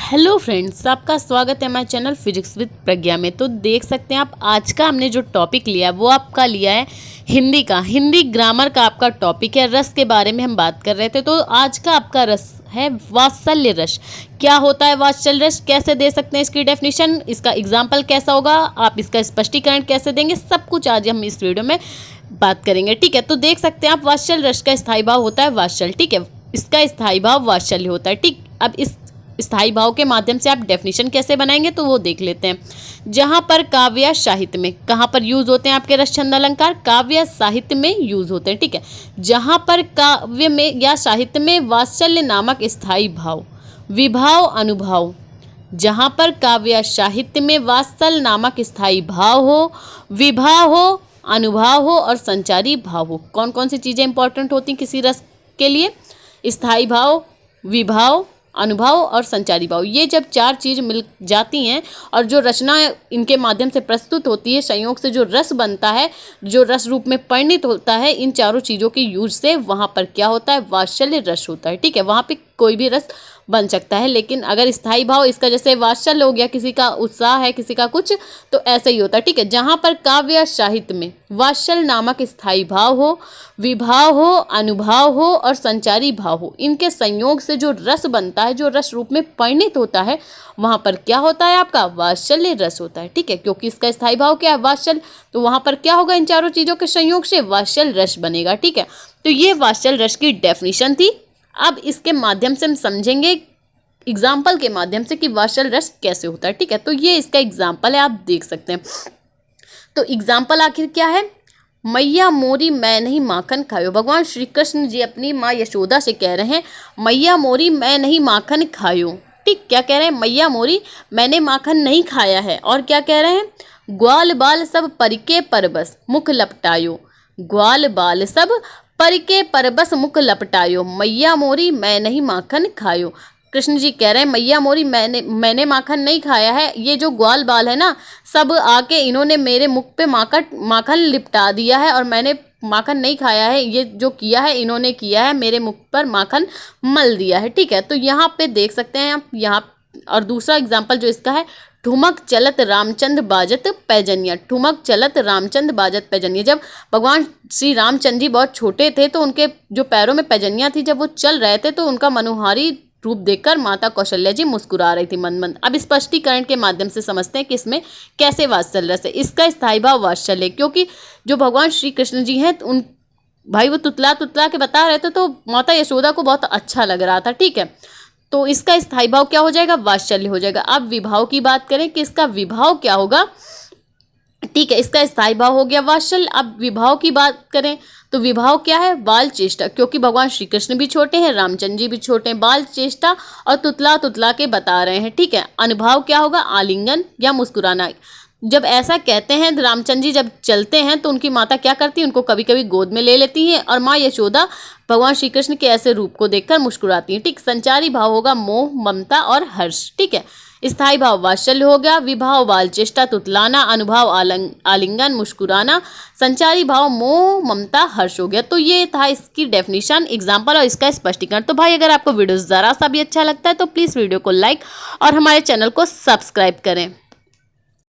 Hello friends, आपका स्वागत है हमारे चैनल फिजिक्स विद प्रज्ञा में। तो देख सकते हैं आप, आज का हमने जो टॉपिक लिया है वो आपका लिया है हिंदी ग्रामर का आपका टॉपिक है। रस के बारे में हम बात कर रहे थे। तो आज का आपका रस है वात्सल्य रस। क्या होता है वात्सल्य रस, कैसे दे सकते हैं इसकी डेफिनेशन, इसका एग्जाम्पल कैसा होगा, आप इसका स्पष्टीकरण कैसे देंगे, सब कुछ आज हम इस वीडियो में बात करेंगे। ठीक है, तो देख सकते हैं आप, वात्सल्य रस का स्थायी भाव होता है वात्सल्य। ठीक है, इसका स्थायी भाव वात्सल्य होता है। ठीक, अब इस स्थायी भाव के माध्यम से आप डेफिनेशन कैसे बनाएंगे तो वो देख लेते हैं। जहाँ पर काव्य या साहित्य में, कहाँ पर यूज होते हैं आपके रस छंद अलंकार, काव्य या साहित्य में यूज होते हैं। ठीक है, जहाँ पर काव्य में या साहित्य में वात्सल्य नामक स्थायी भाव, विभाव, अनुभाव, जहाँ पर काव्य या साहित्य में वात्सल्य नामक स्थायी भाव हो, विभाव हो, अनुभाव हो और संचारी भाव हो। कौन कौन सी चीज़ें इंपॉर्टेंट होती हैं किसी रस के लिए? स्थायी भाव, विभाव, अनुभव और संचारी भाव। ये जब चार चीज़ मिल जाती हैं और जो रचना इनके माध्यम से प्रस्तुत होती है, संयोग से जो रस बनता है, जो रस रूप में परिणित होता है, इन चारों चीज़ों के यूज से वहाँ पर क्या होता है, वात्सल्य रस होता है। ठीक है, वहाँ पे कोई भी रस बन सकता है। लेकिन अगर स्थायी भाव, इसका जैसे वात्सल्य हो गया, किसी का उत्साह है, किसी का कुछ, तो ऐसे ही होता है। ठीक है, जहाँ पर काव्य या साहित्य में वात्सल्य नामक स्थायी भाव हो, विभाव हो, अनुभाव हो और संचारी भाव हो, इनके संयोग से जो रस बनता है, जो रस रूप में परिणित होता है, वहाँ पर क्या होता है आपका वात्सल्य रस होता है। ठीक है, क्योंकि इसका स्थायी भाव क्या है, वात्सल्य, तो वहाँ पर क्या होगा, इन चारों चीज़ों के संयोग से वात्सल्य रस बनेगा। ठीक है, तो ये वात्सल्य रस की डेफिनेशन थी। अब इसके माध्यम से हम समझेंगे एग्जाम्पल के माध्यम से कि वात्सल्य रस कैसे होता है। ठीक है, तो ये इसका एग्जाम्पल है, आप देख सकते हैं। तो एग्जाम्पल आखिर क्या है? मैया मोरी मैं नहीं माखन खायो। भगवान श्री कृष्ण जी अपनी माँ यशोदा से कह रहे हैं, मैया मोरी मैं नहीं माखन खायो। ठीक, क्या कह रहे हैं? मैया मोरी मैंने माखन नहीं खाया है। और क्या कह रहे हैं? ग्वाल बाल सब परिके परबस मुख लपटायो। ग्वाल बाल सब परिके परबस मुख लपटायो, मैया मोरी मैं नहीं माखन खायो। कृष्ण जी कह रहे हैं, मैया मोरी मैंने माखन नहीं खाया है। ये जो ग्वाल बाल है ना, सब आके इन्होंने मेरे मुख पे माखन लिपटा दिया है और मैंने माखन नहीं खाया है। ये जो किया है इन्होंने किया है, मेरे मुख पर माखन मल दिया है। ठीक है, तो यहाँ पे देख सकते हैं आप यहाँ। और दूसरा एग्जाम्पल जो इसका है, ठुमक चलत रामचंद्र बाजत पैजनिया। ठुमक चलत रामचंद्र बाजत पैजनिया। जब भगवान श्री रामचंद्र जी बहुत छोटे थे तो उनके जो पैरों में पैजनिया थी, जब वो चल रहे थे तो उनका मनोहारी रूप देखकर माता कौशल्या जी मुस्कुरा रही थी मन मन। अब स्पष्टीकरण के माध्यम से समझते हैं कि इसमें कैसे वात्सल्य रस है। इसका स्थायी भाव वात्सल्य, क्योंकि जो भगवान श्री कृष्ण जी हैं उन भाई वो तुतला के बता रहे थे तो माता यशोदा को बहुत अच्छा लग रहा था। ठीक है, तो इसका स्थायी भाव क्या हो जाएगा, वात्सल्य हो जाएगा। अब विभाव की बात करें कि इसका विभाव क्या होगा। ठीक है, इसका स्थायी भाव हो गया वात्सल्य। अब विभाव की बात करें तो विभाव क्या है, बाल चेष्टा, क्योंकि भगवान श्री कृष्ण भी छोटे हैं, रामचंद्र जी भी छोटे हैं, बाल चेष्टा और तुतला के बता रहे हैं। ठीक है, अनुभाव क्या होगा, आलिंगन या मुस्कुराना। जब ऐसा कहते हैं, रामचंद्र जी जब चलते हैं तो उनकी माता क्या करती है, उनको कभी कभी गोद में ले लेती हैं और माँ यशोदा भगवान श्री कृष्ण के ऐसे रूप को देखकर मुस्कुराती हैं। ठीक, संचारी भाव होगा मोह, ममता और हर्ष। ठीक है, स्थायी भाव वात्सल्य हो गया, विभाव बाल चेष्टा तुतलाना, अनुभाव आलिंगन मुस्कुराना, संचारी भाव मोह, ममता, हर्ष हो गया। तो ये था इसकी डेफिनेशन, एग्जाम्पल और इसका स्पष्टीकरण। तो भाई अगर आपको वीडियो ज़रा सा भी अच्छा लगता है तो प्लीज़ वीडियो को लाइक और हमारे चैनल को सब्सक्राइब करें।